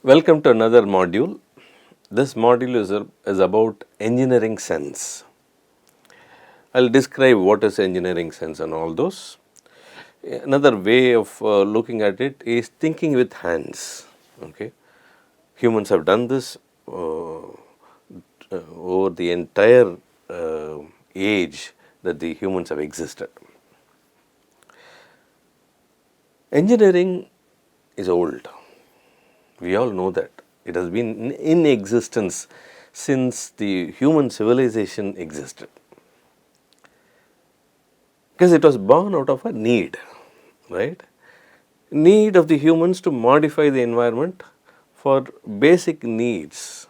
Welcome to another module. This module is about engineering sense. I will describe what is engineering sense and all those. Another way of looking at it is thinking with hands. Okay, humans have done this over the entire age that the humans have existed. Engineering is old. We all know that. It has been in existence since the human civilization existed. Because it was born out of a need, right? Need of the humans to modify the environment for basic needs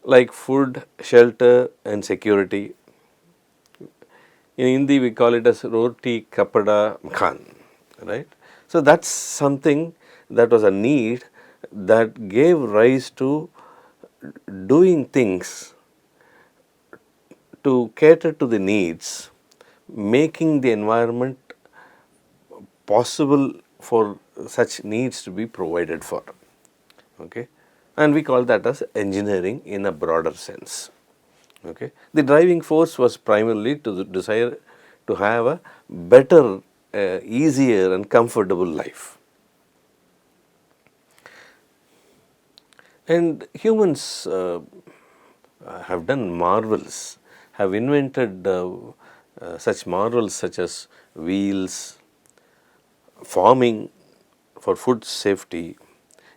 like food, shelter and security. In Hindi we call it as roti, kapada, makan, right? So that's something that was a need that gave rise to doing things to cater to the needs, making the environment possible for such needs to be provided for. Okay, and we call that as engineering in a broader sense. Okay, the driving force was primarily to the desire to have a better, easier and comfortable life. And humans have done marvels, have invented such marvels such as wheels, farming for food safety,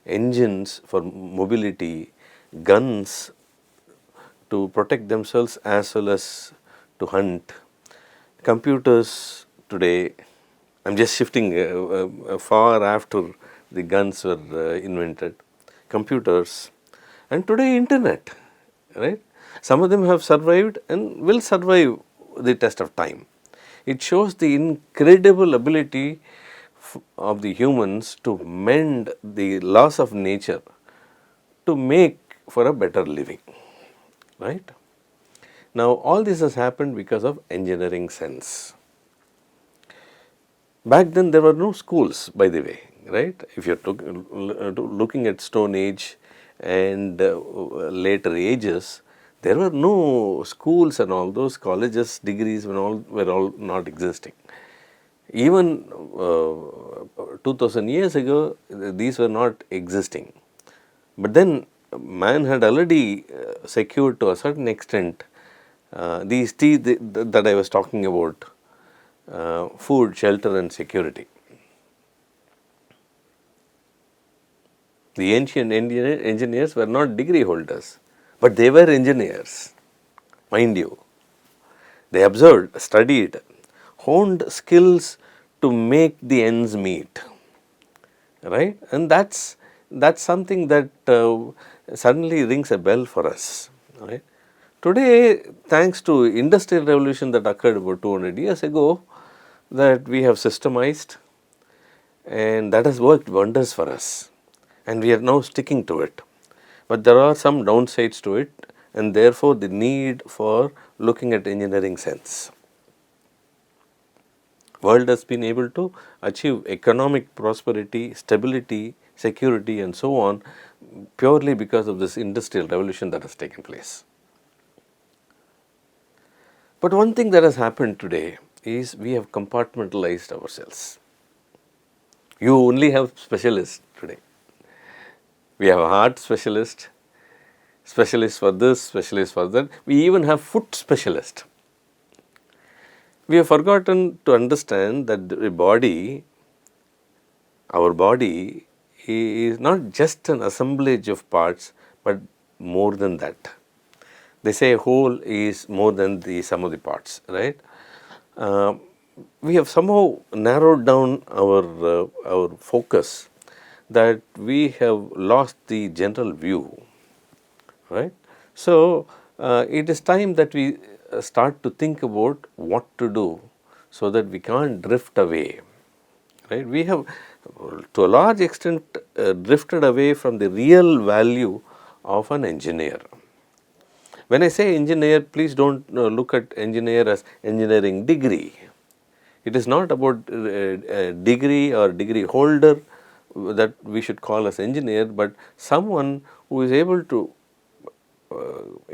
engines for mobility, guns to protect themselves as well as to hunt, computers today. I am just shifting far after the guns were invented, computers, and today internet, right? Some of them have survived and will survive the test of time. It shows the incredible ability of the humans to mend the laws of nature to make for a better living, right? Now all this has happened because of engineering sense. Back then there were no schools, by the way, right? If you are looking at Stone Age and later ages, there were no schools and all those colleges, degrees were all not existing. Even 2000 years ago, these were not existing. But then man had already secured to a certain extent these things that I was talking about, food, shelter and security. The ancient engineers were not degree holders, but they were engineers, mind you. They observed, studied, honed skills to make the ends meet, right? And that's something that suddenly rings a bell for us, right? Today, thanks to industrial revolution that occurred about 200 years ago, that we have systemized, and that has worked wonders for us, and we are now sticking to it. But there are some downsides to it, and therefore the need for looking at engineering sense. World has been able to achieve economic prosperity, stability, security and so on purely because of this industrial revolution that has taken place. But one thing that has happened today is we have compartmentalized ourselves. You only have specialists today. We have a heart specialist, specialist for this, specialist for that. We even have foot specialist. We have forgotten to understand that the body, our body is not just an assemblage of parts, but more than that. They say whole is more than the sum of the parts, right? We have somehow narrowed down our focus, that we have lost the general view, right? So it is time that we start to think about what to do so that we can't drift away, right? We have to a large extent drifted away from the real value of an engineer. When I say engineer, please don't look at engineer as engineering degree. It is not about degree or degree holder that we should call as engineer, but someone who is able to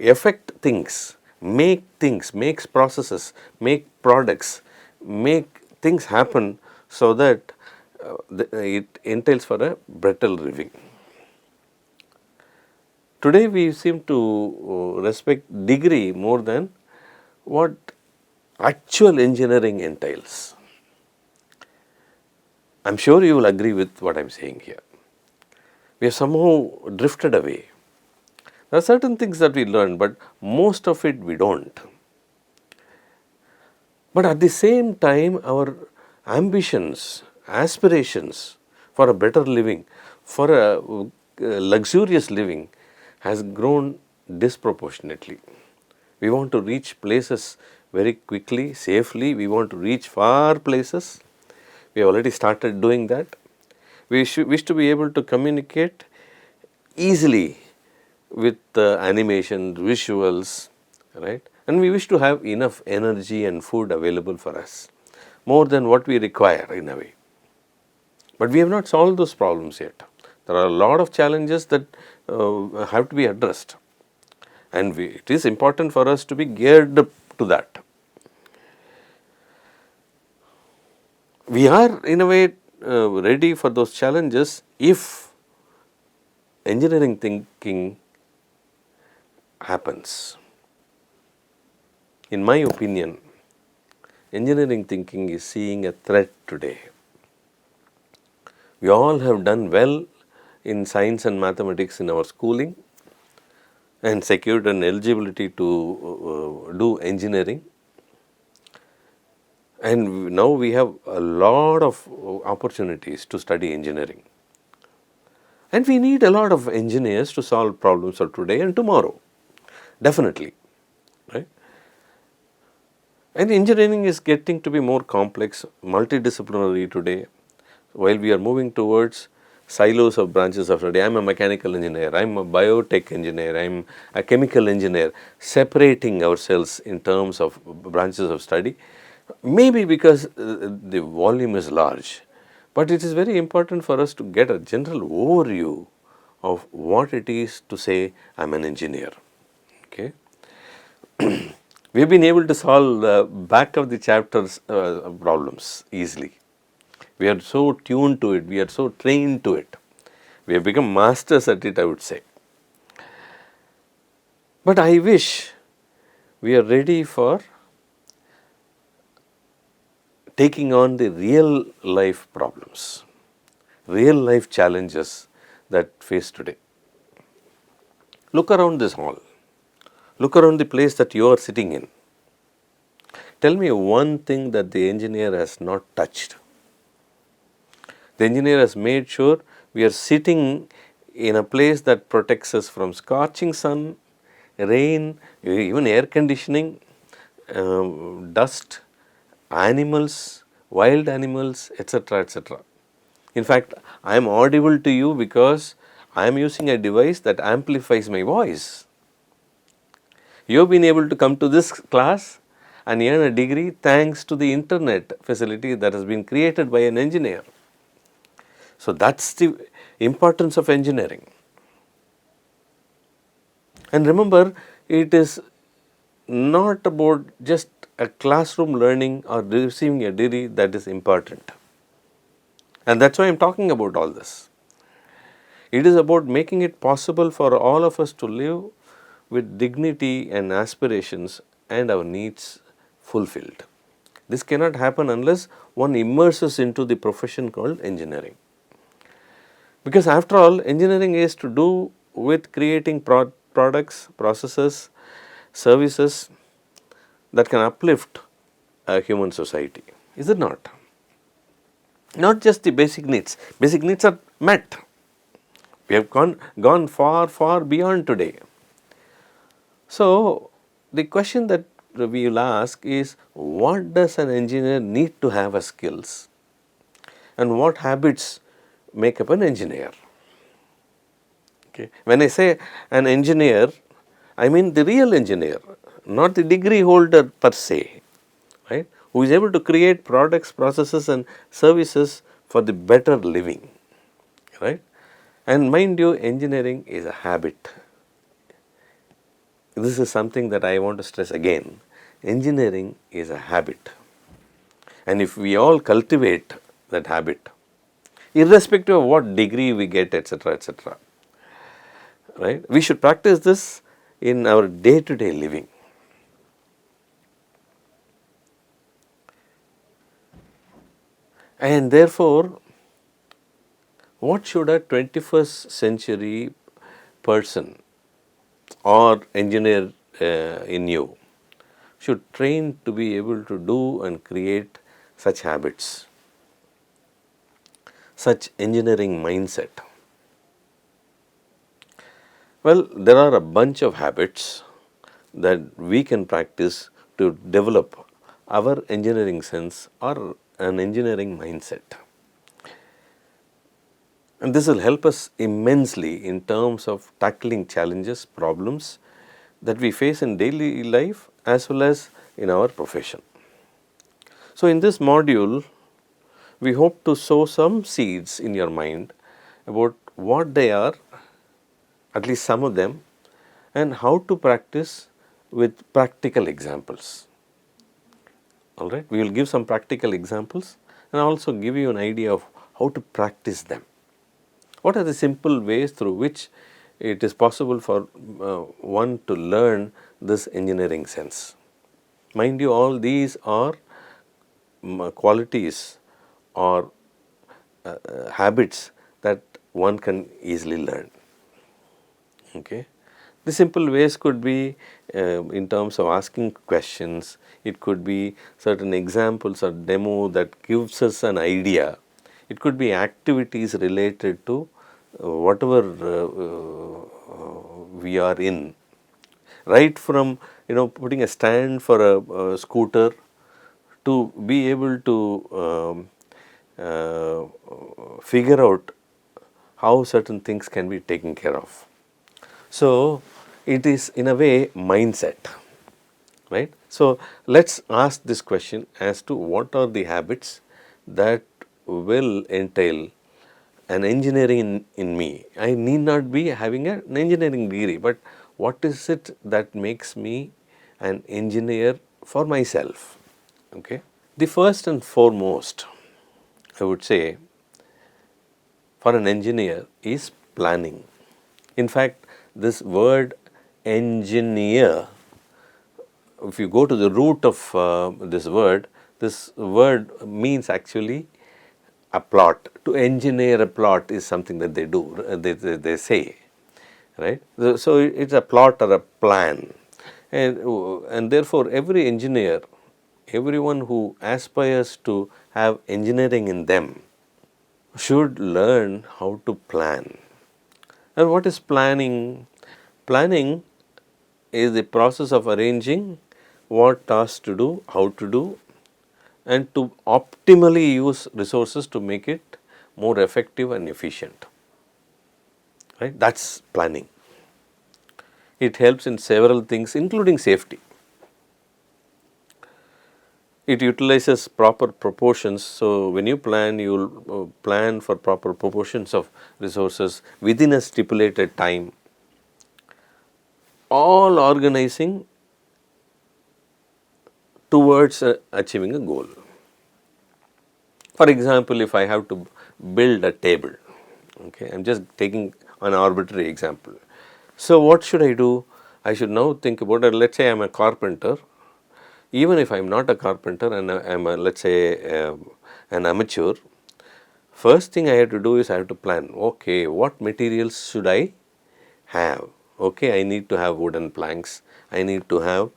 affect things, makes processes, make products, make things happen so that it entails for a better living. Today we seem to respect degree more than what actual engineering entails. I am sure you will agree with what I am saying here. We have somehow drifted away. There are certain things that we learn, but most of it we don't. But at the same time, our ambitions, aspirations for a better living, for a luxurious living has grown disproportionately. We want to reach places very quickly, safely. We want to reach far places. We have already started doing that. We wish to be able to communicate easily with animation, visuals, right? And we wish to have enough energy and food available for us, more than what we require in a way. But we have not solved those problems yet. There are a lot of challenges that have to be addressed, and it is important for us to be geared up to that. We are in a way ready for those challenges if engineering thinking happens. In my opinion, engineering thinking is seeing a threat today. We all have done well in science and mathematics in our schooling and secured an eligibility to do engineering. And now we have a lot of opportunities to study engineering. And we need a lot of engineers to solve problems of today and tomorrow, definitely, right? And engineering is getting to be more complex, multidisciplinary today, while we are moving towards silos of branches of study. I am a mechanical engineer, I am a biotech engineer, I am a chemical engineer, separating ourselves in terms of branches of study, maybe because the volume is large. But it is very important for us to get a general overview of what it is to say I am an engineer. Okay. We have been able to solve the back of the chapters problems easily. We are so tuned to it, we are so trained to it. We have become masters at it, I would say. But I wish we are ready for taking on the real life problems, real life challenges that face today. Look around this hall. Look around the place that you are sitting in. Tell me one thing that the engineer has not touched. The engineer has made sure we are sitting in a place that protects us from scorching sun, rain, even air conditioning, dust, animals, wild animals, etc., etc. In fact, I am audible to you because I am using a device that amplifies my voice. You have been able to come to this class and earn a degree thanks to the internet facility that has been created by an engineer. So that's the importance of engineering. And remember, it is not about just a classroom learning or receiving a degree that is important. And that's why I am talking about all this. It is about making it possible for all of us to live with dignity and aspirations and our needs fulfilled. This cannot happen unless one immerses into the profession called engineering. Because after all, engineering is to do with creating products, processes, services that can uplift a human society. Is it not? Not just the basic needs. Basic needs are met. We have gone far, far beyond today. So, the question that we will ask is, what does an engineer need to have as skills? And what habits make up an engineer? Okay. When I say an engineer, I mean the real engineer, not the degree holder per se, right? Who is able to create products, processes and services for the better living. right? And mind you, engineering is a habit. This is something that I want to stress again. Engineering is a habit. And if we all cultivate that habit, irrespective of what degree we get, etc., right, we should practice this in our day-to-day living. And therefore, what should a 21st century person or engineer in you should train to be able to do and create such habits, such engineering mindset? Well, there are a bunch of habits that we can practice to develop our engineering sense or an engineering mindset. And this will help us immensely in terms of tackling challenges, problems that we face in daily life as well as in our profession. So, in this module, we hope to sow some seeds in your mind about what they are, at least some of them, and how to practice with practical examples. All right, we will give some practical examples and also give you an idea of how to practice them. What are the simple ways through which it is possible for one to learn this engineering sense? Mind you, all these are qualities or habits that one can easily learn. Okay. The simple ways could be in terms of asking questions, it could be certain examples or demo that gives us an idea, it could be activities related to whatever we are in, right from putting a stand for a scooter to be able to figure out how certain things can be taken care of. So, it is in a way mindset, right. So, let us ask this question as to what are the habits that will entail an engineering in me. I need not be having an engineering degree, but what is it that makes me an engineer for myself? Okay. The first and foremost, I would say, for an engineer is planning. In fact, this word engineer, if you go to the root of this word means actually a plot. To engineer a plot is something that they do, they say, right. So, it is a plot or a plan, and therefore, every engineer, everyone who aspires to have engineering in them should learn how to plan. And what is planning? Planning is the process of arranging what tasks to do, how to do, and to optimally use resources to make it more effective and efficient. Right? That is planning. It helps in several things, including safety. It utilizes proper proportions. So, when you plan, you will plan for proper proportions of resources within a stipulated time, all organizing towards achieving a goal. For example, if I have to build a table, okay, I am just taking an arbitrary example. So, what should I do? I should now think about it. Let us say I am a carpenter. Even if I am not a carpenter and I am let us say an amateur, first thing I have to do is I have to plan, okay, what materials should I have? Okay, I need to have wooden planks, I need to have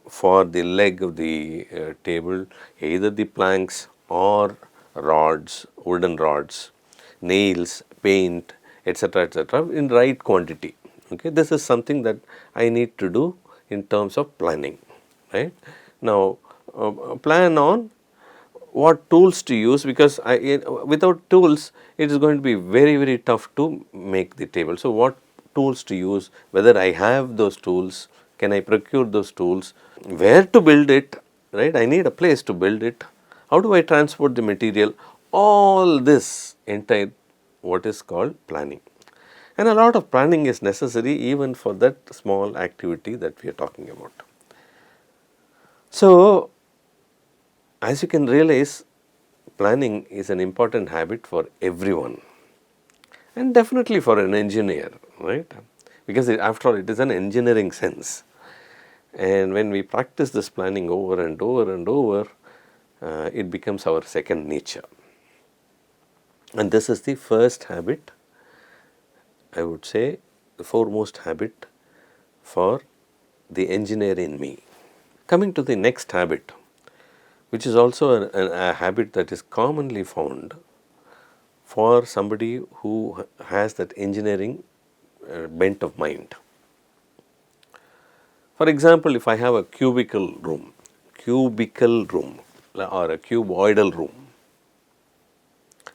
for the leg of the table either the planks or rods, wooden rods, nails, paint, etc., in right quantity. Okay, this is something that I need to do in terms of planning. Right. Now, plan on what tools to use, because without tools it is going to be very tough to make the table. So, what tools to use, whether I have those tools, can I procure those tools, where to build it, right, I need a place to build it, how do I transport the material, all this entire what is called planning. And a lot of planning is necessary even for that small activity that we are talking about. So, as you can realize, planning is an important habit for everyone, and definitely for an engineer, right? Because after all, it is an engineering sense. And when we practice this planning over and over and over, it becomes our second nature. And this is the first habit, I would say, the foremost habit for the engineer in me. Coming to the next habit, which is also a habit that is commonly found for somebody who has that engineering bent of mind. For example, if I have a cubicle room or a cuboidal room,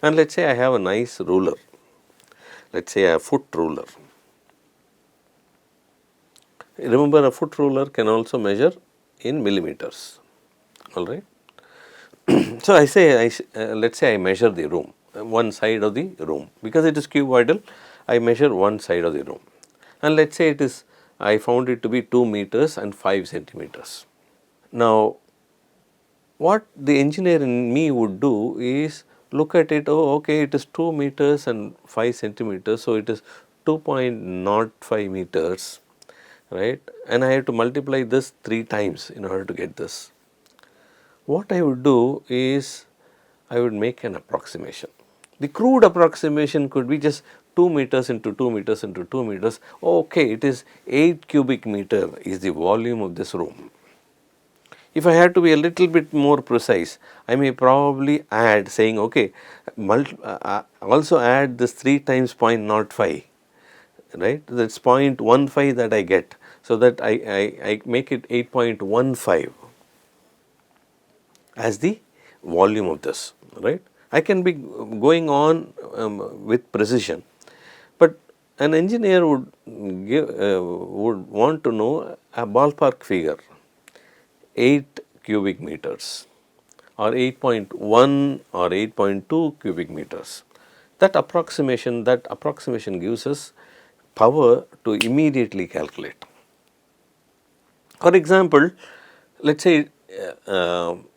and let's say I have a nice ruler, let's say a foot ruler. Remember, a foot ruler can also measure in millimeters, all right. So I say, let's say I measure the room, one side of the room, because it is cuboidal, I measure one side of the room, and let's say it is, I found it to be 2 meters and 5 centimeters. Now, what the engineer in me would do is look at it, oh okay, it is 2 meters and 5 centimeters, so it is 2.05 meters, right, and I have to multiply this 3 times in order to get this. What I would do is I would make an approximation. The crude approximation could be just 2 meters into 2 meters into 2 meters. Okay, it is 8 cubic meter is the volume of this room. If I had to be a little bit more precise, I may probably add saying, okay, also add this 3 times 0.05, right, that's 0.15 that I get, so that I make it 8.15 as the volume of this, right. I can be going on with precision, but an engineer would want to know a ballpark figure, 8 cubic meters or 8.1 or 8.2 cubic meters. That approximation gives us power to immediately calculate. For example, let's say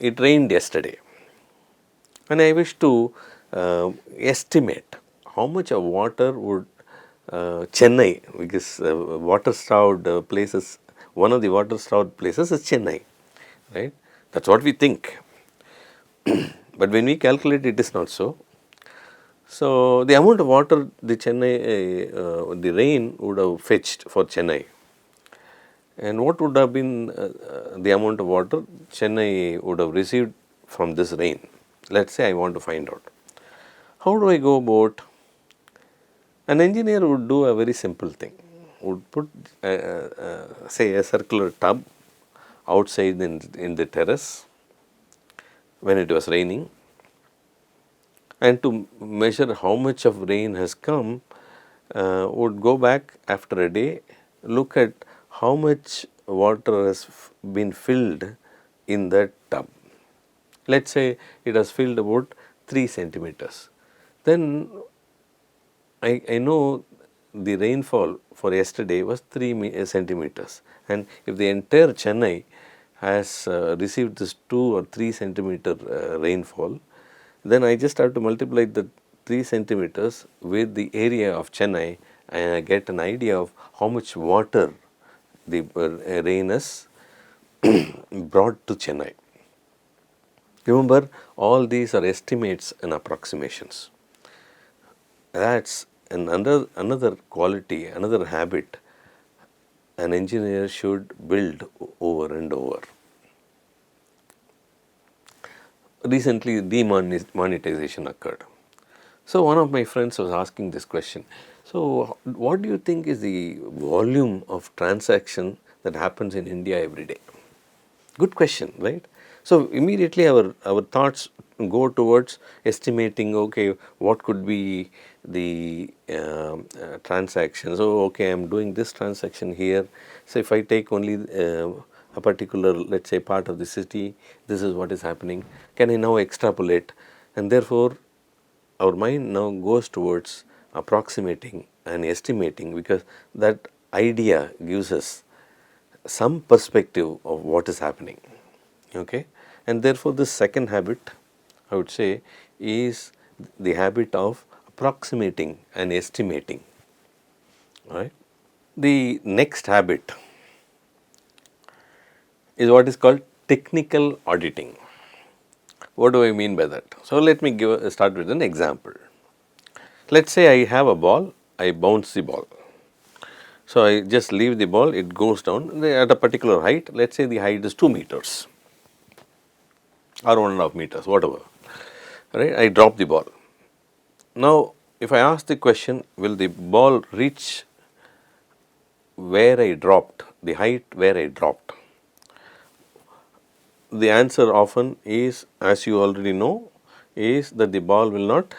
it rained yesterday, and I wish to estimate how much of water would Chennai, because water-starved places, one of the water-starved places is Chennai, right? That's what we think. But when we calculate, it is not so. So the amount of water the rain would have fetched for Chennai, and what would have been the amount of water Chennai would have received from this rain? Let's say I want to find out. How do I go about? An engineer would do a very simple thing. Would put say a circular tub outside in the terrace when it was raining, and to measure how much of rain has come, would go back after a day, look at how much water has been filled in that tub. Let's say it has filled about 3 centimeters. Then I know the rainfall for yesterday was 3 centimeters, and if the entire Chennai has received this 2 or 3 centimeter rainfall, then I just have to multiply the 3 centimeters with the area of Chennai, and I get an idea of how much water the rain has brought to Chennai. Remember, all these are estimates and approximations. That's another quality, another habit an engineer should build over and over. Recently, demonetization occurred. So one of my friends was asking this question. So what do you think is the volume of transaction that happens in India every day? Good question, right? So immediately our thoughts go towards estimating, okay, what could be the transactions. Oh, okay, I am doing this transaction here. So if I take only a particular, let's say, part of the city, this is what is happening. Can I now extrapolate? And therefore, our mind now goes towards approximating and estimating, because that idea gives us some perspective of what is happening. Okay? And therefore, this second habit, I would say, is the habit of approximating and estimating. Right? The next habit is what is called technical auditing. What do I mean by that? So, let me start with an example. Let us say I have a ball, I bounce the ball. So, I just leave the ball, it goes down at a particular height. Let us say the height is 2 meters or 1.5 meters, whatever. Right? I drop the ball. Now, if I ask the question, will the ball reach where I dropped, the height where I dropped? The answer often is, as you already know, is that the ball will not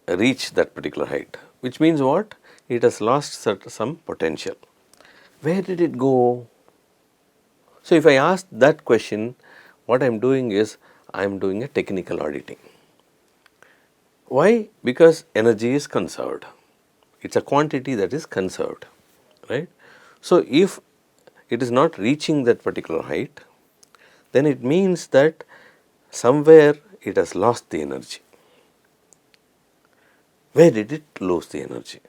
reach that particular height, which means what? It has lost some potential. Where did it go? So, if I ask that question, what I am doing is I am doing a technical auditing. Why? Because energy is conserved. It is a quantity that is conserved, right. So, if it is not reaching that particular height, then it means that somewhere it has lost the energy. Where did it lose the energy?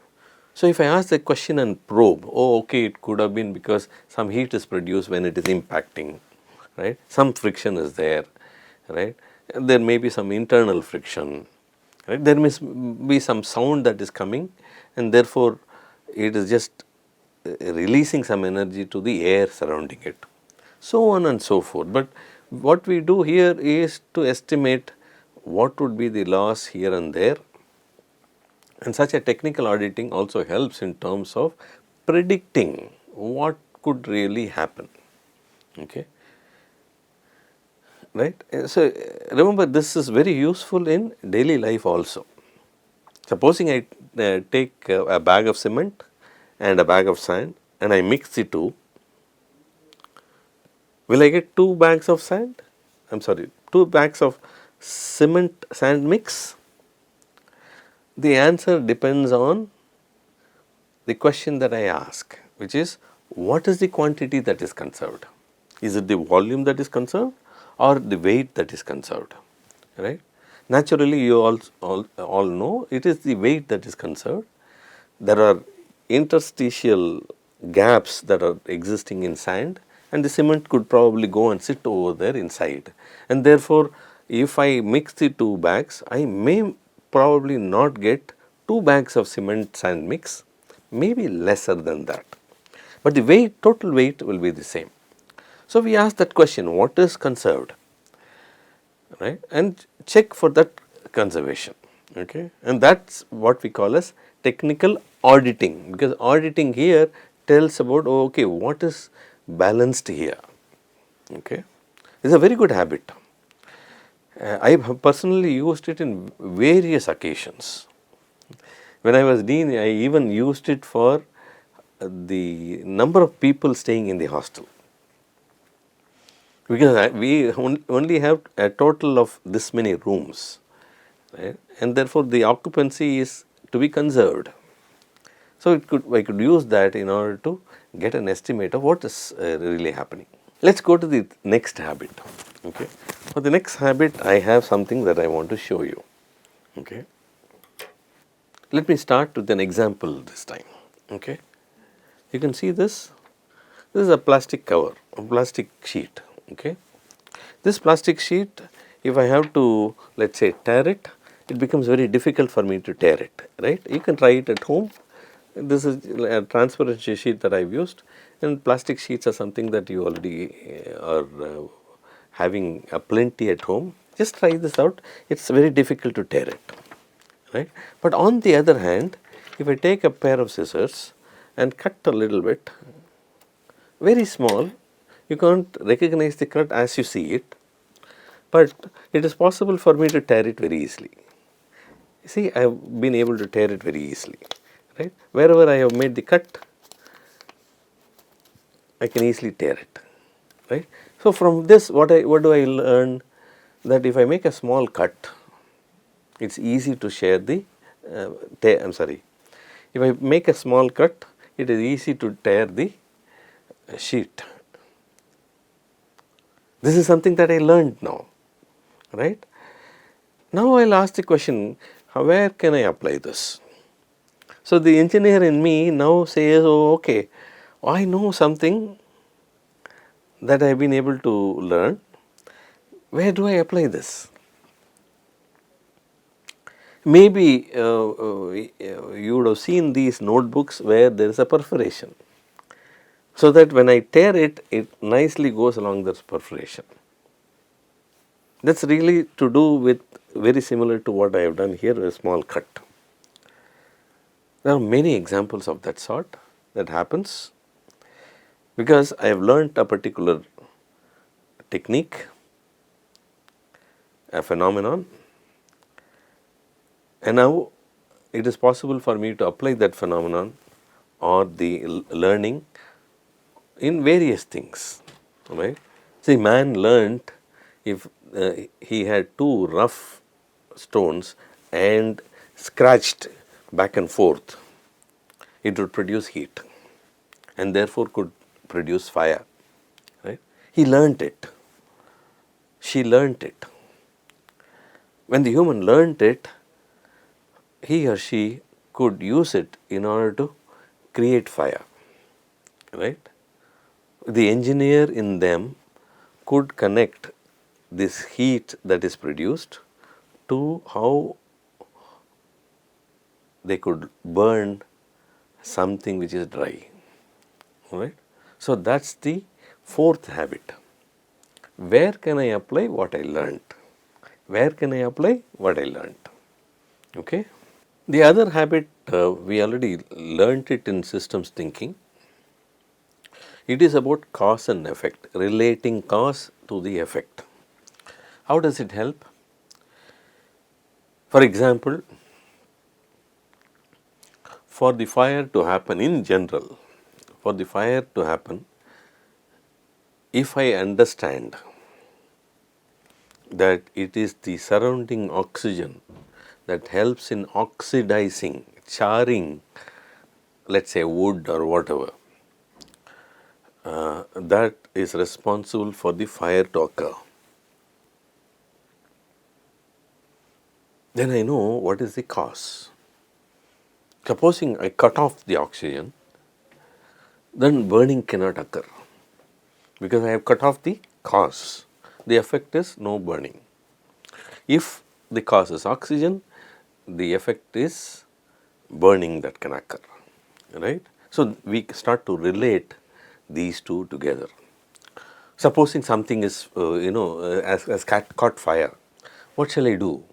So, if I ask the question and probe, oh okay, it could have been because some heat is produced when it is impacting, right, some friction is there, right, and there may be some internal friction, right, there may be some sound that is coming, and therefore, it is just releasing some energy to the air surrounding it, so on and so forth. But what we do here is to estimate what would be the loss here and there, and such a technical auditing also helps in terms of predicting what could really happen. Okay. Right. So, remember, this is very useful in daily life also. Supposing I take a bag of cement and a bag of sand and I mix the two, will I get 2 bags of sand? I am sorry, 2 bags of cement sand mix? The answer depends on the question that I ask, which is, what is the quantity that is conserved? Is it the volume that is conserved or the weight that is conserved? Right? Naturally, you all know it is the weight that is conserved. There are interstitial gaps that are existing in sand, and the cement could probably go and sit over there inside. And therefore, if I mix the 2 bags, I may probably not get 2 bags of cement sand mix, maybe lesser than that. But the weight, total weight will be the same. So, we ask that question, what is conserved, right, and check for that conservation, okay, and that is what we call as technical auditing, because auditing here tells about, oh, okay, what is balanced here, okay. It is a very good habit. I have personally used it in various occasions. When I was dean, I even used it for the number of people staying in the hostel, because we only have a total of this many rooms, right, and therefore, the occupancy is to be conserved. So, I could use that in order to get an estimate of what is really happening. Let us go to the next habit. Okay. For the next habit, I have something that I want to show you. Okay. Let me start with an example this time. Okay. You can see this. This is a plastic cover, a plastic sheet. Okay. This plastic sheet, if I have to, let us say, tear it, it becomes very difficult for me to tear it, right. You can try it at home. This is a transparent sheet that I have used, and plastic sheets are something that you already are having a plenty at home. Just try this out. It is very difficult to tear it, right. But on the other hand, if I take a pair of scissors and cut a little bit, very small, you can't recognize the cut as you see it, but it is possible for me to tear it very easily. See, I have been able to tear it very easily, right. Wherever I have made the cut, I can easily tear it, right. So, from this what do I learn? That if I make a small cut, it's easy to share the, if I make a small cut, it is easy to tear the sheet. This is something that I learned now, right? Now I'll ask the question, where can I apply this? So the engineer in me now says, oh, okay, I know something that I've been able to learn. Where do I apply this? Maybe you would have seen these notebooks where there is a perforation, so that when I tear it, it nicely goes along this perforation. That's really to do with very similar to what I have done here, a small cut. There are many examples of that sort that happens because I have learnt a particular technique, a phenomenon, and now it is possible for me to apply that phenomenon or the learning in various things, right? See, man learnt if he had two rough stones and scratched back and forth, it would produce heat and therefore could produce fire, right? He learnt it. She learnt it. When the human learnt it, he or she could use it in order to create fire, right? The engineer in them could connect this heat that is produced to how they could burn something which is dry, right? So that's the fourth habit. Where can I apply what I learnt? Where can I apply what I learnt? Okay. The other habit, we already learnt it in systems thinking. It is about cause and effect, relating cause to the effect. How does it help? For example, for the fire to happen in general, for the fire to happen, if I understand that it is the surrounding oxygen that helps in oxidizing, charring, let's say wood or whatever, that is responsible for the fire to occur, then I know what is the cause. Supposing I cut off the oxygen, then burning cannot occur because I have cut off the cause. The effect is no burning. If the cause is oxygen, the effect is burning that can occur, right? So we start to relate these two together. Supposing something is, has caught fire, what shall I do?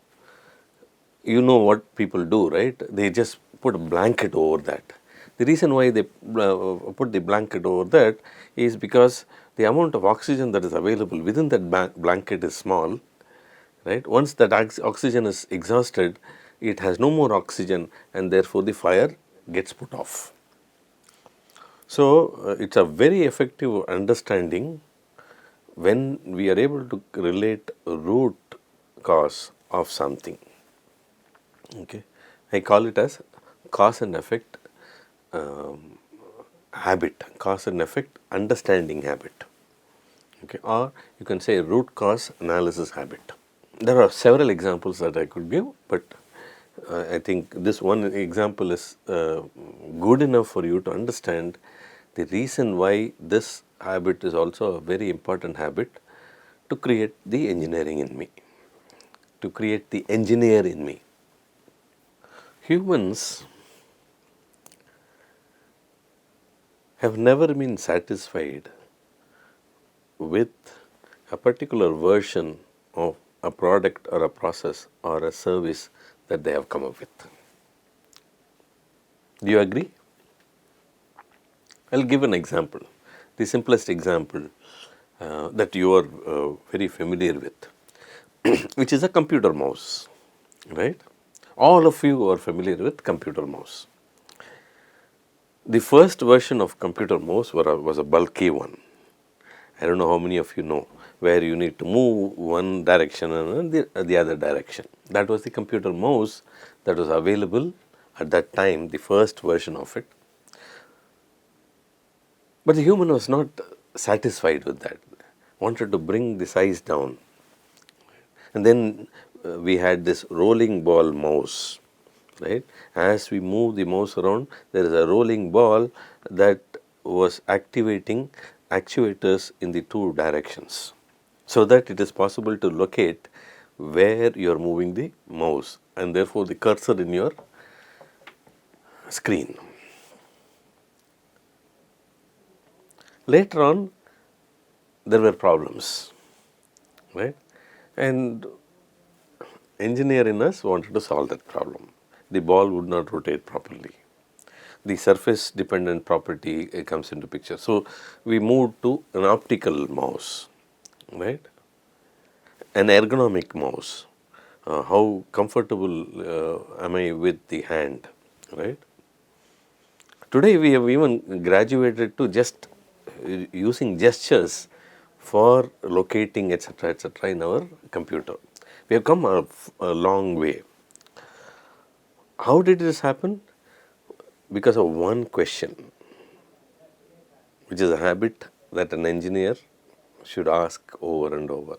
You know what people do, right? They just put a blanket over that. The reason why they put the blanket over that is because the amount of oxygen that is available within that blanket is small, right? Once that oxygen is exhausted, it has no more oxygen and therefore the fire gets put off. So it's a very effective understanding when we are able to relate root cause of something. Okay, I call it as cause and effect habit, cause and effect understanding habit. Okay, or you can say root cause analysis habit. There are several examples that I could give, but I think this one example is good enough for you to understand the reason why this habit is also a very important habit to create the engineering in me, to create the engineer in me. Humans have never been satisfied with a particular version of a product or a process or a service that they have come up with. Do you agree? I'll give an example, the simplest example that you are very familiar with, which is a computer mouse, right? All of you are familiar with computer mouse. The first version of computer mouse was a bulky one. I don't know how many of you know. where you need to move one direction and the other direction. That was the computer mouse that was available at that time, the first version of it. But the human was not satisfied with that, wanted to bring the size down. And then we had this rolling ball mouse, right? As we move the mouse around, there is a rolling ball that was activating actuators in the two directions, so that it is possible to locate where you are moving the mouse and therefore the cursor in your screen. Later on, there were problems, right? And engineer in us wanted to solve that problem. The ball would not rotate properly. The surface dependent property comes into picture. So we moved to an optical mouse, right? An ergonomic mouse. How comfortable am I with the hand, right? Today we have even graduated to just using gestures for locating etc. in our computer. We have come a long way. How did this happen? Because of one question, which is a habit that an engineer should ask over and over.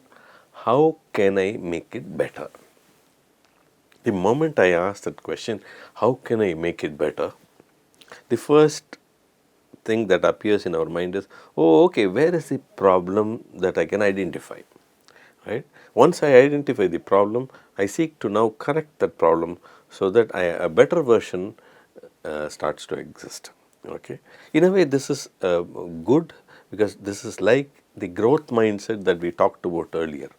How can I make it better? The moment I ask that question, how can I make it better? The first thing that appears in our mind is, oh, okay, where is the problem that I can identify? Right? Once I identify the problem, I seek to now correct that problem so that a better version starts to exist. Okay. In a way, this is good, because this is like the growth mindset that we talked about earlier,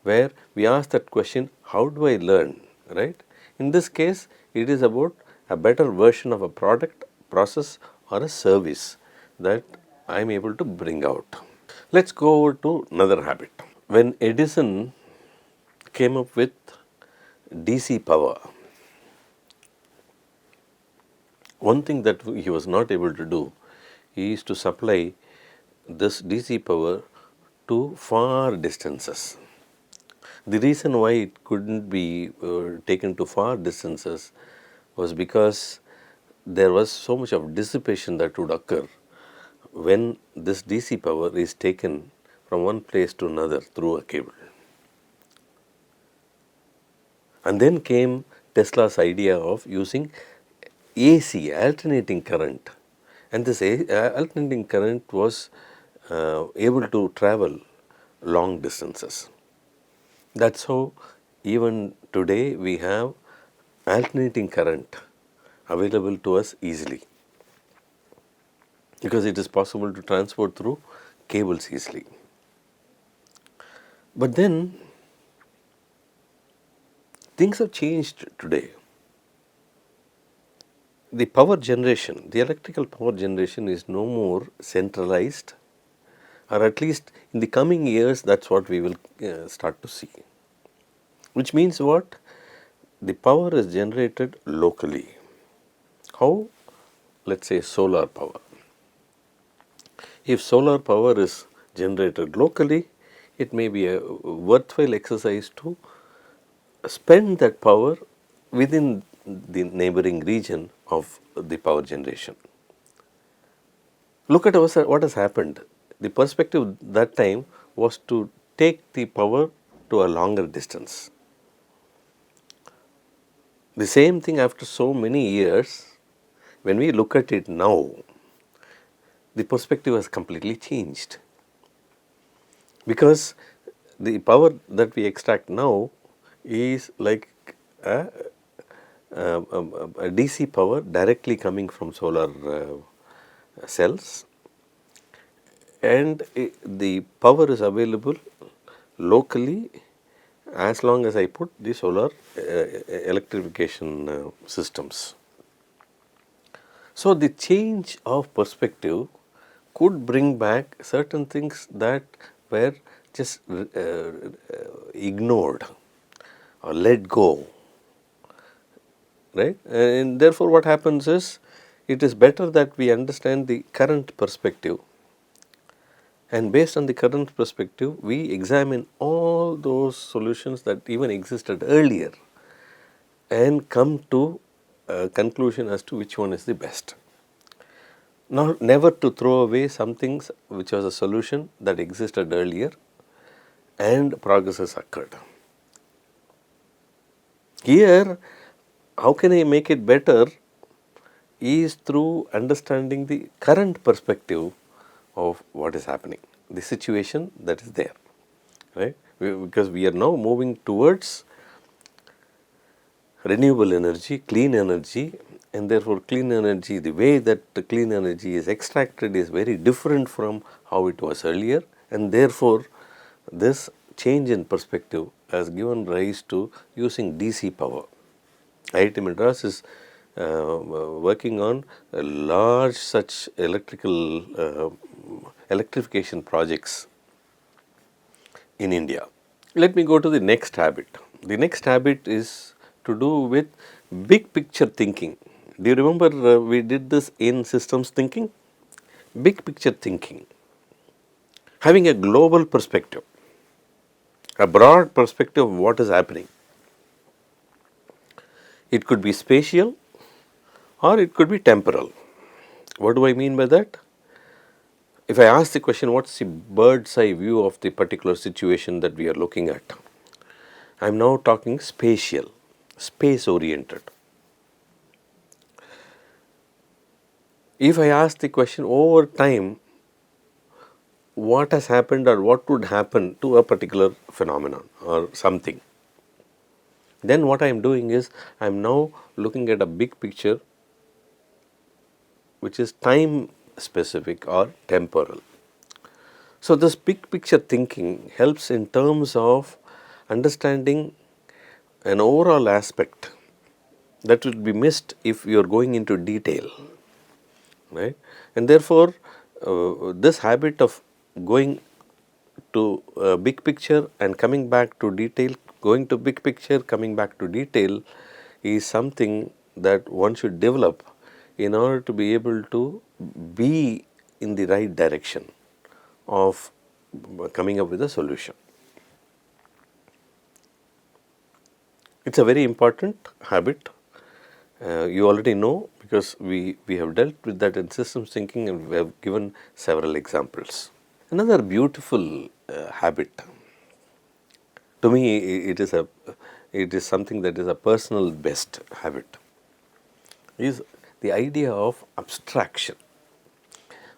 where we ask that question, how do I learn? Right? In this case, it is about a better version of a product, process, or a service that I am able to bring out. Let's go over to another habit. When Edison came up with DC power, one thing that he was not able to do is to supply this DC power to far distances. The reason why it couldn't be taken to far distances was because there was so much of dissipation that would occur when this DC power is taken from one place to another through a cable. And then came Tesla's idea of using AC, alternating current, and this alternating current was able to travel long distances. That's how even today we have alternating current available to us easily, because it is possible to transport through cables easily. But then things have changed today. The power generation, the electrical power generation is no more centralized, or at least in the coming years that's what we will start to see. Which means what? The power is generated locally. How? Let's say solar power. If solar power is generated locally, it may be a worthwhile exercise to spend that power within the neighboring region of the power generation. Look at what has happened. The perspective that time was to take the power to a longer distance. The same thing after so many years, when we look at it now, the perspective has completely changed. Because the power that we extract now is like a DC power directly coming from solar cells, and the power is available locally as long as I put the solar electrification systems. So the change of perspective could bring back certain things that were just ignored or let go, right? And therefore what happens is, it is better that we understand the current perspective And based on the current perspective, we examine all those solutions that even existed earlier and come to a conclusion as to which one is the best. Now, never to throw away something which was a solution that existed earlier and progress has occurred. Here, how can I make it better is through understanding the current perspective of what is happening, the situation that is there, right? Because we are now moving towards renewable energy, clean energy, and therefore clean energy, the way that the clean energy is extracted is very different from how it was earlier, and therefore this change in perspective has given rise to using DC power. IIT Madras is working on a large such electrification projects in India. Let me go to the next habit. The next habit is to do with big picture thinking. Do you remember we did this in systems thinking? Big picture thinking. Having a global perspective, a broad perspective of what is happening. It could be spatial or it could be temporal. What do I mean by that? If I ask the question, what's the bird's eye view of the particular situation that we are looking at? I am now talking spatial, space oriented. If I ask the question over time, what has happened or what would happen to a particular phenomenon or something, then what I am doing is I am now looking at a big picture which is time specific or temporal. So, this big picture thinking helps in terms of understanding an overall aspect that would be missed if you are going into detail, right? And therefore, this habit of going to big picture and coming back to detail, going to big picture, coming back to detail is something that one should develop in order to be able to be in the right direction of coming up with a solution. It's a very important habit. You already know because we have dealt with that in systems thinking and we have given several examples. Another beautiful habit, to me it is something that is a personal best habit, is the idea of abstraction.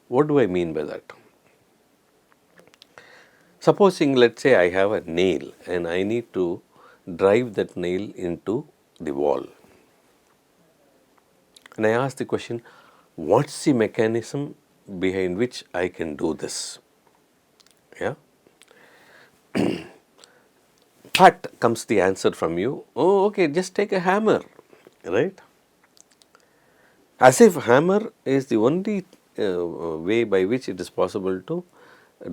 What do I mean by that? Supposing, let's say I have a nail and I need to drive that nail into the wall. And I ask the question, what's the mechanism behind which I can do this? Yeah. But comes the answer from you, oh okay, just take a hammer, right? As if hammer is the only way by which it is possible to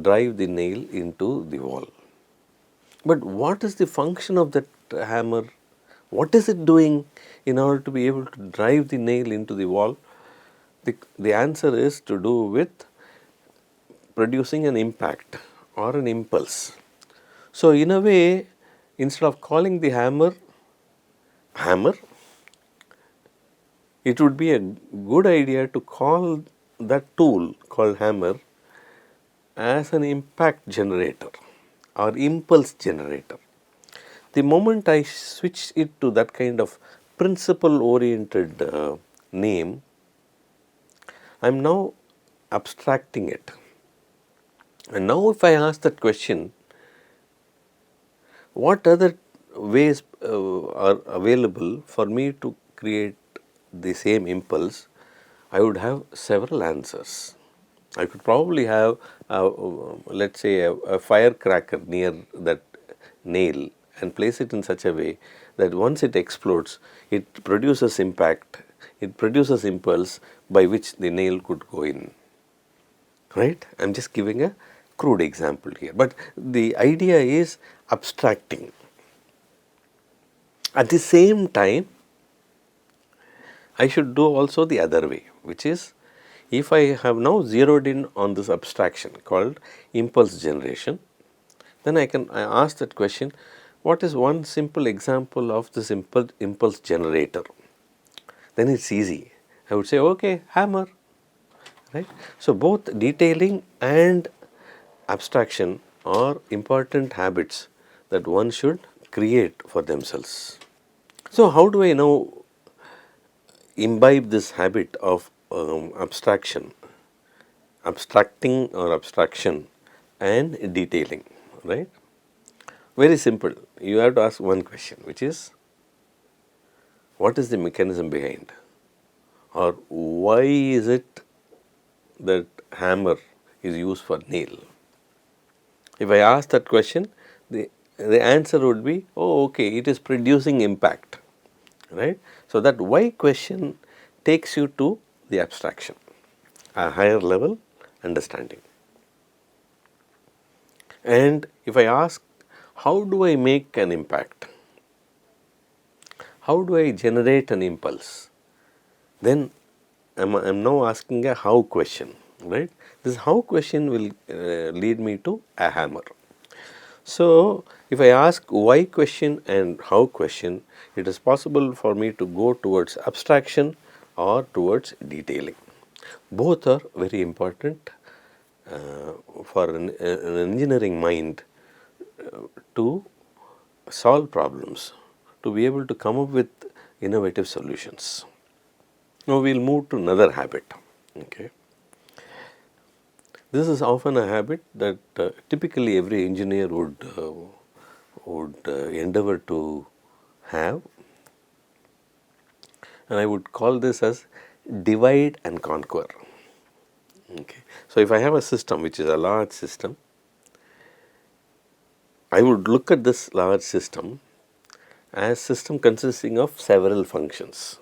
drive the nail into the wall. But what is the function of that hammer? What is it doing in order to be able to drive the nail into the wall? The answer is to do with producing an impact or an impulse. So, in a way, instead of calling the hammer, it would be a good idea to call that tool called hammer as an impact generator or impulse generator. The moment I switch it to that kind of principle oriented name, I am now abstracting it. And now if I ask that question, what other ways are available for me to create the same impulse, I would have several answers. I could probably have, let's say, a firecracker near that nail and place it in such a way that once it explodes, it produces impact, it produces impulse by which the nail could go in. Right? I am just giving a crude example here, but the idea is abstracting. At the same time, I should do also the other way, which is If I have now zeroed in on this abstraction called impulse generation, then I ask that question, what is one simple example of this impulse generator? Then it's easy. I would say, okay, hammer, right? So both detailing and abstraction are important habits that one should create for themselves. So how do I now imbibe this habit of abstracting or abstraction and detailing, right? Very simple. You have to ask one question, which is, what is the mechanism behind, or why is it that hammer is used for nail? If I ask that question, the answer would be, oh, okay, it is producing impact, right? So that why question takes you to the abstraction, a higher level understanding. And if I ask, how do I make an impact? How do I generate an impulse? Then I'm now asking a how question, right? This how question will lead me to a hammer. So if I ask why question and how question, it is possible for me to go towards abstraction or towards detailing. Both are very important for an engineering mind to solve problems, to be able to come up with innovative solutions. Now we will move to another habit. Okay. This is often a habit that typically every engineer would endeavor to have, and I would call this as divide and conquer. Okay. So if I have a system which is a large system, I would look at this large system as system consisting of several functions.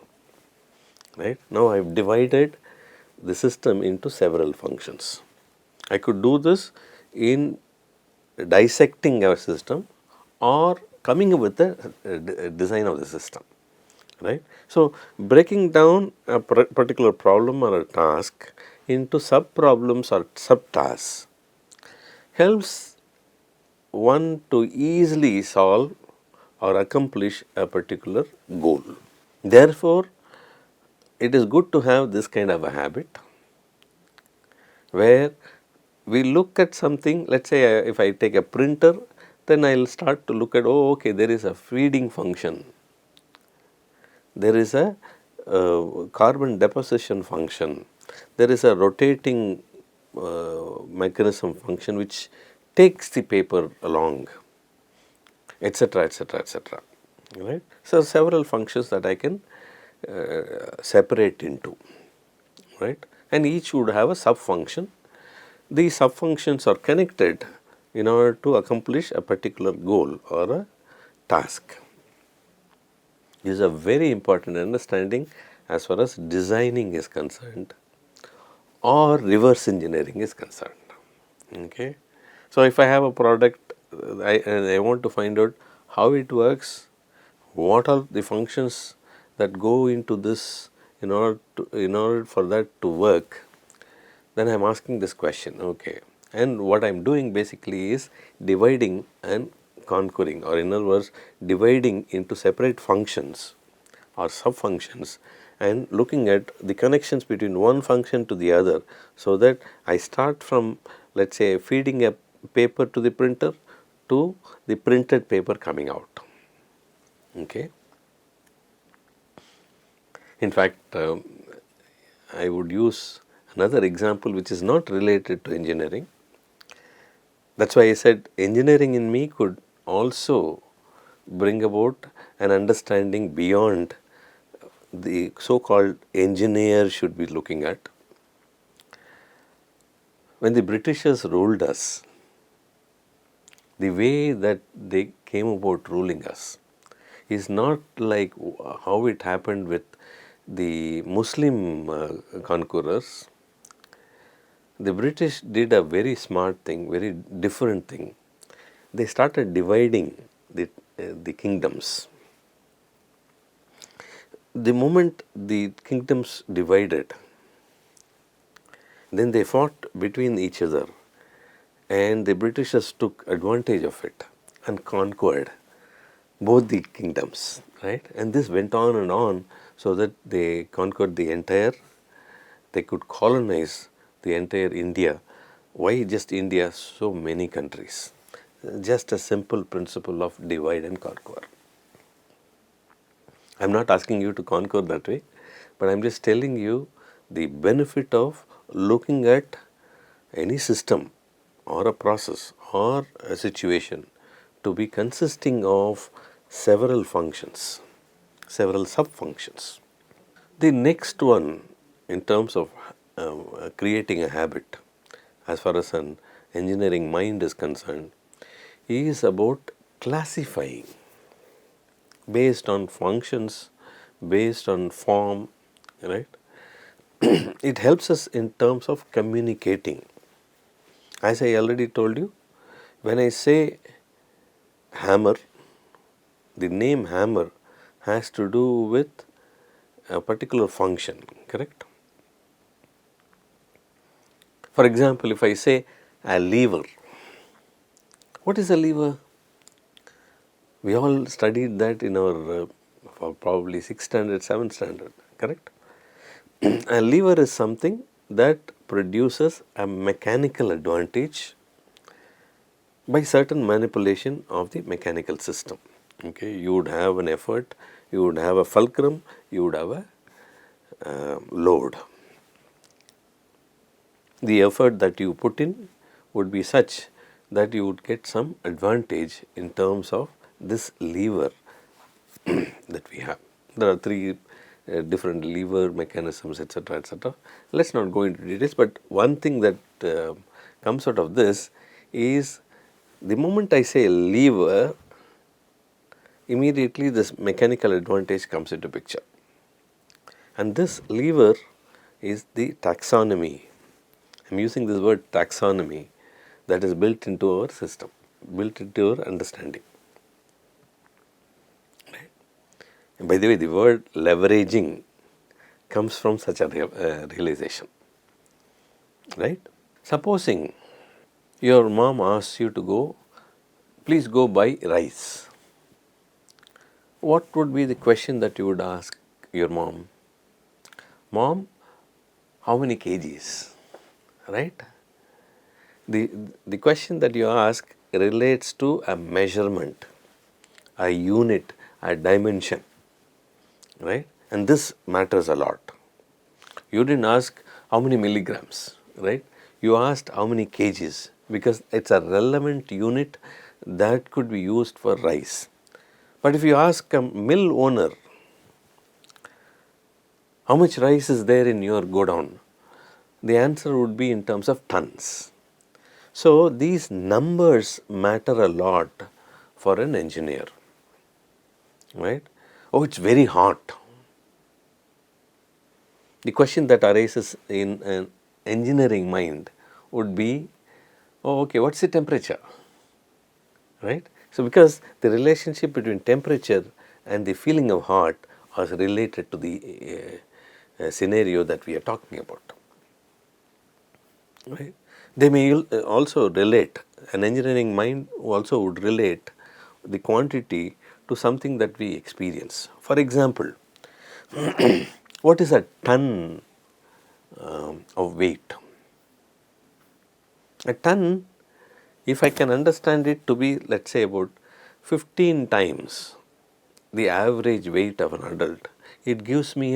Right? Now I have divided the system into several functions. I could do this in dissecting our system or coming up with a design of the system, right? So breaking down a particular problem or a task into sub problems or subtasks helps one to easily solve or accomplish a particular goal. Therefore, it is good to have this kind of a habit where we look at something. Let's say if I take a printer, then I will start to look at, oh, okay, there is a feeding function, there is a carbon deposition function, there is a rotating mechanism function which takes the paper along, etc., etc., etc. Right? So several functions that I can separate into, right? And each would have a sub function. These sub functions are connected in order to accomplish a particular goal or a task. This is a very important understanding as far as designing is concerned or reverse engineering is concerned. Okay. So if I have a product and I want to find out how it works, what are the functions that go into this in order for that to work, then I am asking this question, okay. And what I am doing basically is dividing and conquering, or in other words, dividing into separate functions or sub functions and looking at the connections between one function to the other, so that I start from, let's say, feeding a paper to the printer to the printed paper coming out. Okay. In fact, I would use another example which is not related to engineering. That's why I said engineering in me could also bring about an understanding beyond the so-called engineer should be looking at. When the Britishers ruled us, the way that they came about ruling us is not like how it happened with the Muslim conquerors. The British did a very smart thing, very different thing. They started dividing the kingdoms. The moment the kingdoms divided, Then they fought between each other, and the Britishers took advantage of it and conquered both the kingdoms, right? And this went on and on, so that they conquered the entire, they could colonize the entire India. Why just India? So many countries. Just a simple principle of divide and conquer. I am not asking you to conquer that way, but I am just telling you the benefit of looking at any system or a process or a situation to be consisting of several functions, several sub-functions. The next one, in terms of creating a habit, as far as an engineering mind is concerned, is about classifying based on functions, based on form, right? It helps us in terms of communicating. As I already told you, when I say hammer, the name hammer has to do with a particular function, correct? For example, if I say a lever, what is a lever? We all studied that in our for probably 6th standard, 7th standard, correct? A lever is something that produces a mechanical advantage by certain manipulation of the mechanical system. Okay, you would have an effort, you would have a fulcrum, you would have a load. The effort that you put in would be such that you would get some advantage in terms of this lever that we have. There are three different lever mechanisms, etc., etc. Let's not go into details, but one thing that comes out of this is, the moment I say lever, immediately this mechanical advantage comes into picture. And this lever is the taxonomy. I am using this word taxonomy that is built into our system, built into our understanding. Right? And by the way, the word leveraging comes from such a realization. Right? Supposing your mom asks you to go, please go buy rice. What would be the question that you would ask your mom? Mom, how many kgs? Right? The question that you ask relates to a measurement, a unit, a dimension, right? And this matters a lot. You didn't ask how many milligrams, right? You asked how many kgs, because it's a relevant unit that could be used for rice. But if you ask a mill owner, how much rice is there in your godown? The answer would be in terms of tons. So these numbers matter a lot for an engineer, right? Oh, it's very hot. The question that arises in an engineering mind would be, oh, okay, what's the temperature, right? So because the relationship between temperature and the feeling of hot is related to the scenario that we are talking about, right? They may also relate, an engineering mind also would relate the quantity to something that we experience. For example, what is a ton of weight? A ton, if I can understand it to be, let's say, about 15 times the average weight of an adult, it gives me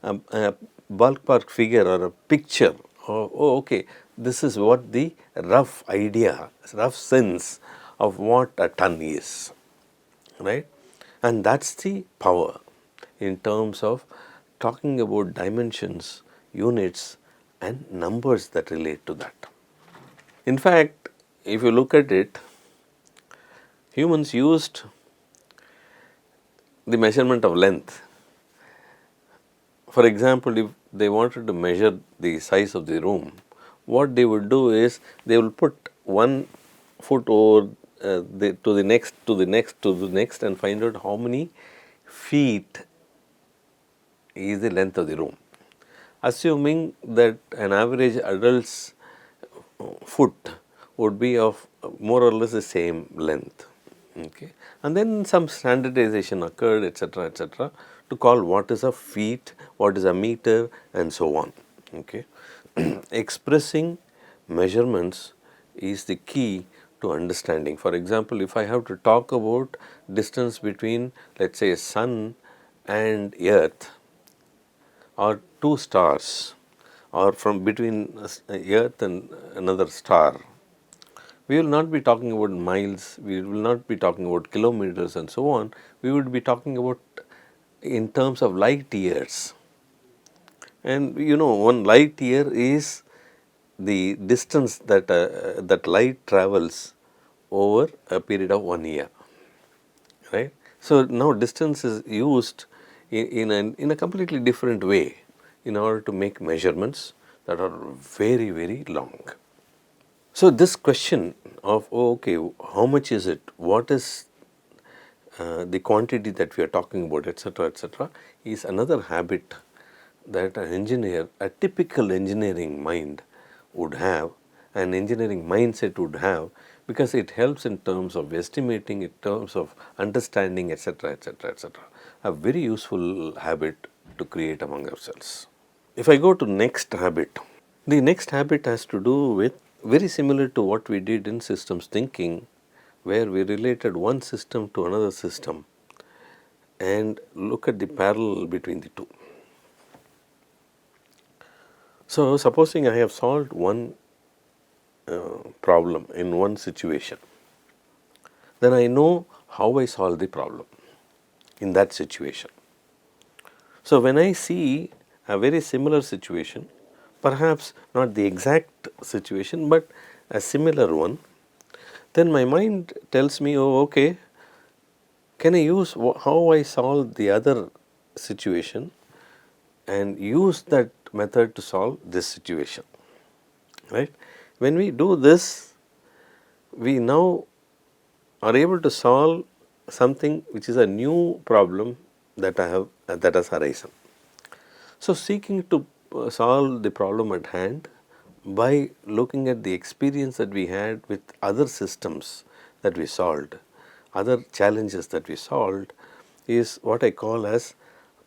a ballpark figure or a picture. Oh, okay, this is what the rough idea, rough sense of what a ton is, right? And that's the power in terms of talking about dimensions, units, and numbers that relate to that. In fact, if you look at it, humans used the measurement of length. For example, if they wanted to measure the size of the room, what they would do is they will put 1 foot over to the next, to the next, to the next, and find out how many feet is the length of the room. assuming that an average adult's foot would be of more or less the same length. Okay. And then some standardization occurred, etc., to call what is a feet, what is a meter, and so on. Okay. Expressing measurements is the key to understanding. For example, if I have to talk about distance between, let's say, sun and earth, or two stars, or from between earth and another star, we will not be talking about miles, we will not be talking about kilometers and so on. We would be talking about in terms of light years. And one light year is the distance that light travels over a period of 1 year, right? So now distance is used in a completely different way in order to make measurements that are very, very long. So this question of, oh, okay, how much is it, what is the quantity that we are talking about, etc., is another habit that an engineer, a typical engineering mind would have, an engineering mindset would have, because it helps in terms of estimating, in terms of understanding, etc., etc. A very useful habit to create among ourselves. If I go to next habit, the next habit has to do with very similar to what we did in systems thinking, where we related one system to another system and look at the parallel between the two. So, supposing I have solved one problem in one situation, then I know how I solve the problem in that situation. So, when I see a very similar situation, perhaps not the exact situation, but a similar one, then my mind tells me, oh, okay, can I use how I solved the other situation and use that method to solve this situation, right? When we do this, we now are able to solve something which is a new problem that has arisen. So, seeking to solve the problem at hand by looking at the experience that we had with other systems that we solved, other challenges that we solved, is what I call as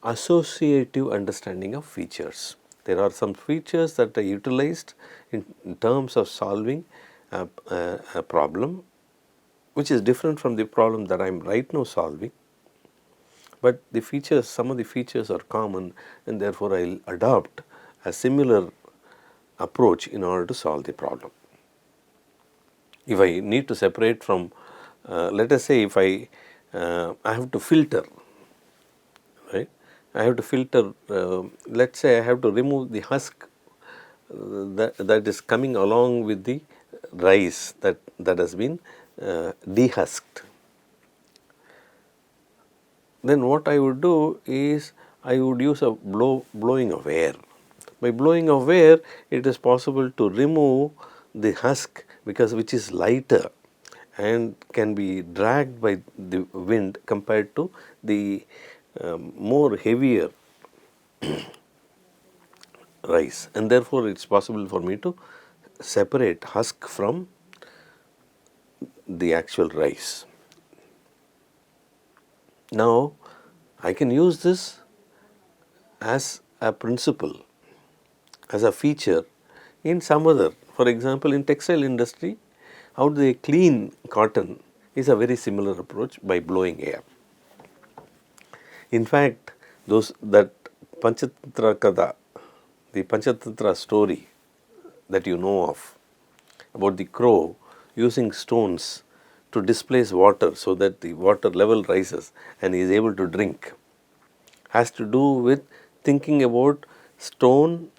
associative understanding of features. There are some features that are utilized in terms of solving a problem which is different from the problem that I am right now solving, but the features, some of the features are common, and therefore I will adopt a similar approach in order to solve the problem. If I need to separate from, let us say if I have to filter, right? I have to filter, let us say I have to remove the husk that is coming along with the rice that has been dehusked. Then what I would do is I would use a blowing of air. By blowing of air, it is possible to remove the husk, because which is lighter and can be dragged by the wind compared to the more heavier rice, and therefore it is possible for me to separate husk from the actual rice. Now I can use this as a principle, as a feature in some other. For example, in textile industry, how do they clean cotton is a very similar approach, by blowing air. In fact, that Panchatantra Kada, the Panchatantra story that you know of, about the crow using stones to displace water so that the water level rises and he is able to drink, has to do with thinking about stone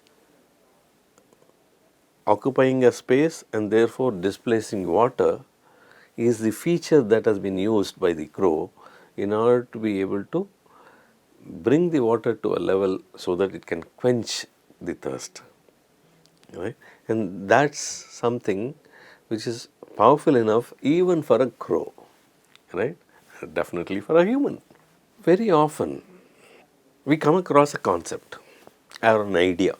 occupying a space and therefore displacing water is the feature that has been used by the crow in order to be able to bring the water to a level so that it can quench the thirst, right? And that's something which is powerful enough even for a crow, right? Definitely for a human. Very often we come across a concept or an idea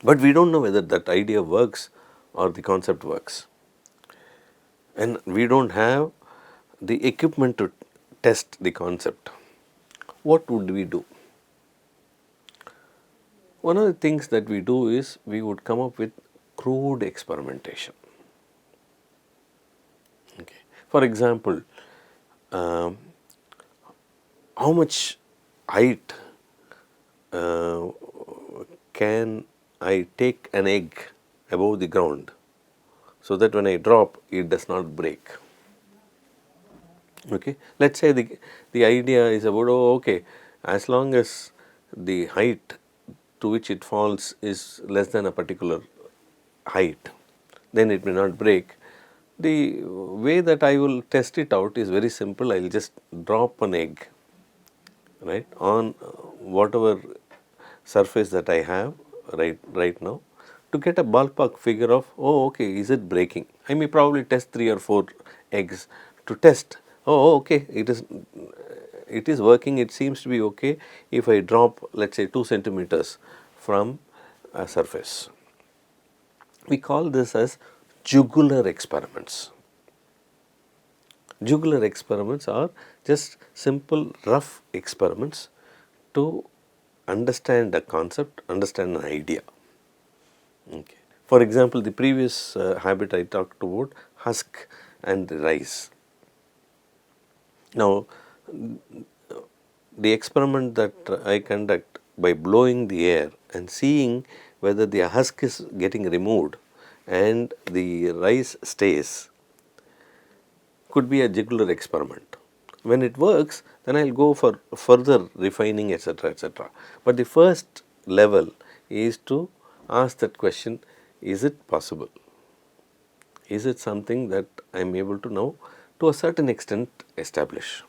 but we don't know whether that idea works or the concept works, and we don't have the equipment to test the concept. What would we do? One of the things that we do is we would come up with crude experimentation. Okay. For example, um, how much height uh, can I take an egg above the ground so that when I drop it does not break? Okay. Let's say the idea is about, oh, okay, as long as the height to which it falls is less than a particular height, then it may not break. The way that I will test it out is very simple. I will just drop an egg, right, on whatever surface that I have right now, to get a ballpark figure of, oh, okay, is it breaking? I may probably test 3 or 4 eggs to test. Oh, okay, it is working. It seems to be okay if I drop, let's say, 2 centimeters from a surface. We call this as jugular experiments. Jugular experiments are just simple rough experiments to understand a concept, understand an idea. Okay. For example, the previous habit I talked about, husk and rice. Now, the experiment that I conduct by blowing the air and seeing whether the husk is getting removed and the rice stays could be a jugular experiment. When it works, then I will go for further refining, etc., etc. But the first level is to ask that question, is it possible? Is it something that I am able to now to a certain extent establish?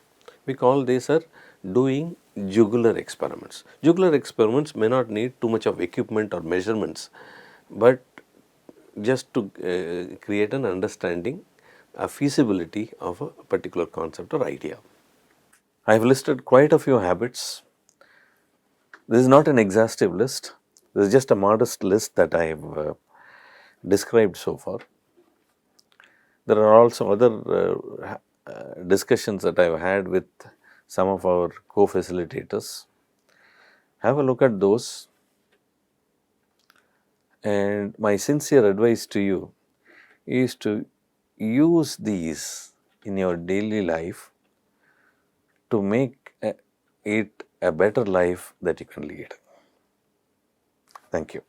We call these are doing jugular experiments. Jugular experiments may not need too much of equipment or measurements, but just to create an understanding, a feasibility of a particular concept or idea. I have listed quite a few habits. This is not an exhaustive list. This is just a modest list that I have described so far. There are also other discussions that I have had with some of our co-facilitators. Have a look at those, and my sincere advice to you is to use these in your daily life to make it a better life that you can lead. Thank you.